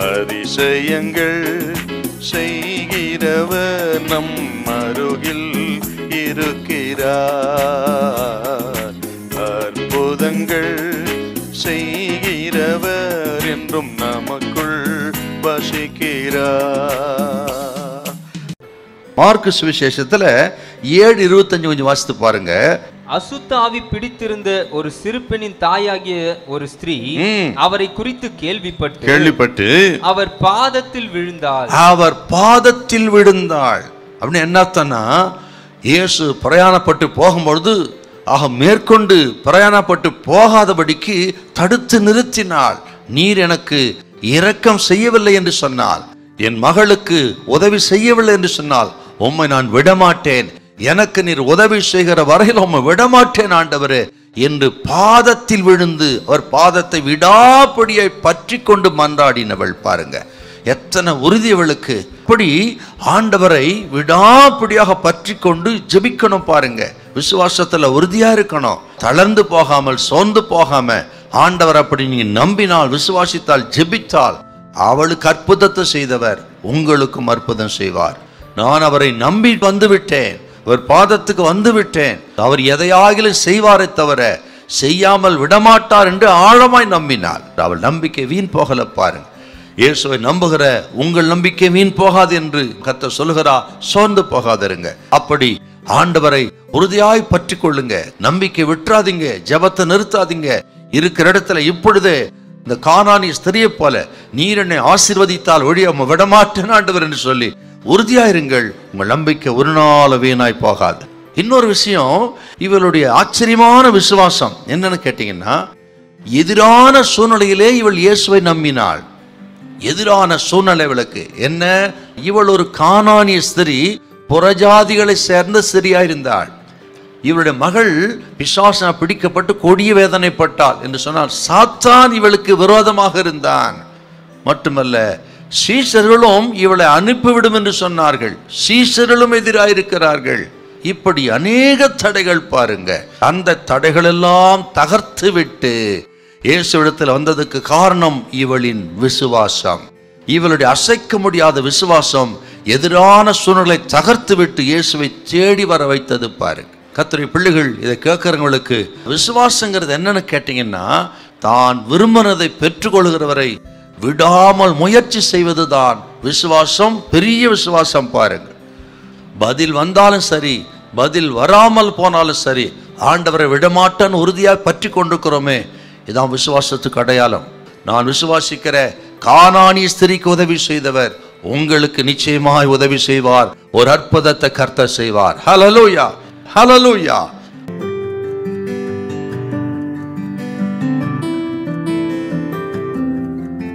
அதிசயங்கள் செய்கிறவர் நம் அருகில் இருக்கிறார். அற்புதங்கள் செய்கிறவர் என்றும் நமக்குள் வசிக்கிறார். மார்க்கு சுவிசேஷத்துல 7:25 கொஞ்சம் வாசித்து பாருங்க. அசுத்த ஆவி பிடித்திருந்த ஒரு சிறு பெண்ணின் தாயாகிய ஒரு ஸ்திரீ அவரை குறித்து கேள்விப்பட்டு அவர் பாதத்தில் விழுந்தாள். அவர் பாதத்தில் விழுந்தாள் அப்படின்னு என்ன அர்த்தம்னா, இயேசு பிரயாணப்பட்டு போகும்பொழுது மேற்கொண்டு பிரயாணப்பட்டு போகாதபடிக்கு தடுத்து நிறுத்தினாள். நீர் எனக்கு இரக்கம் செய்யவில்லை என்று சொன்னால், என் மகளுக்கு உதவி செய்யவில்லை என்று சொன்னால் உம்மை நான் விடமாட்டேன், எனக்கு நீர் உதவி செய்கிற வரையில் உம்மை விடமாட்டேன் ஆண்டவரே என்று பாதத்தில் விழுந்து அவர் பாதத்தை விடாப்பிடியை பற்றி கொண்டு மன்றாடினவள். பாருங்க எத்தனை உறுதி அவளுக்கு. இப்படி ஆண்டவரை விடாப்பிடியாக பற்றி கொண்டு ஜெபிக்கணும். பாருங்க, விசுவாசத்துல உறுதியா இருக்கணும், தளர்ந்து போகாமல் சோர்ந்து போகாம. ஆண்டவர் அப்படி நீங்க நம்பினால், விசுவாசித்தால், ஜெபித்தால் அவளுக்கு அற்புதத்தை செய்தவர் உங்களுக்கும் அற்புதம் செய்வார். நான் அவரை நம்பி வந்து விட்டேன், அவர் பாதத்துக்கு வந்து விட்டேன், அவர் எதையாகிலும் செய்வாரை தவிர செய்யாமல் விடமாட்டார் என்று ஆழமாய் நம்பினார். அவள் நம்பிக்கை வீண் போகல. பாருங்க, இயேசுவை நம்புகிற உங்கள் நம்பிக்கை வீண் போகாது என்று கர்த்தர் சொல்லுகிறா. சோர்ந்து போகாதிருங்க. அப்படி ஆண்டவரை உறுதியாய் பற்றி கொள்ளுங்க, நம்பிக்கை விட்டுறாதீங்க, ஜெபத்தை நிறுத்தாதீங்க. இருக்கிற இடத்துல இப்பொழுதே இந்த கானானிய ஸ்திரியை போல நீர் என்னை ஆசீர்வதித்தால் ஒழிய விடமாட்டேன் ஆண்டவர் என்று சொல்லி உறுதியாயிருங்கள். உங்கள் நம்பிக்கை ஒரு நாள் வீணாய் போகாது. இன்னொரு விஷயம், இவளுடைய ஆச்சரியமான விசுவாசம் என்னன்னு கேட்டீங்கன்னா, எதிரான சூழ்நிலையிலே இவள் இயேசுவை நம்பினாள். எதிரான சூழ்நிலை இவளுக்கு என்ன? இவள் ஒரு கானானிய ஸ்திரீ, புறஜாதிகளை சேர்ந்த ஸ்திரியா இருந்தாள். இவருடைய மகள் பிசாசா பிடிக்கப்பட்டு கொடிய வேதனைப்பட்டாள் என்று சொன்னால் சாத்தான் இவளுக்கு விரோதமாக இருந்தான். மட்டுமல்ல, சீஷர்களும் இவளை அனுப்பிவிடும் என்று சொன்னார்கள். சீஷர்களும் எதிராயிருக்கிறார்கள். இப்படி அநேக தடைகள். பாருங்க, அந்த தடைகள் எல்லாம் தகர்த்து விட்டு இயேசுவிடத்தில் வந்ததுக்கு காரணம் இவளின் விசுவாசம். இவளுடைய அசைக்க முடியாத விசுவாசம் எதிரான சூழ்நிலை தகர்த்து விட்டு இயேசுவை தேடி வர வைத்தது. பாருங்க, கர்த்தருடைய பிள்ளைகள் இதை கேட்கிறவங்களுக்கு விசுவாசங்கிறது என்னன்னு கேட்டீங்கன்னா, தான் விரும்பினதை பெற்றுக்கொள்கிறவரை விடாமல் முயற்சி செய்வதுதான் விசுவாசம். பெரிய விசுவாசம். பாருங்க, பதில் வந்தாலும் சரி, பதில் வராமல் போனாலும் சரி, ஆண்டவரை விடமாட்டான்னு உறுதியாக பற்றி கொண்டிருக்கிறோமே, இதான் விசுவாசத்துக்கு அடையாளம். நான் விசுவாசிக்கிற கானானிய ஸ்திரீக்கு உதவி செய்தவர் உங்களுக்கு நிச்சயமாய் உதவி செய்வார். ஒரு அற்புதத்தை கர்த்தர் செய்வார். ஹல்லேலூயா, ஹல்லேலூயா.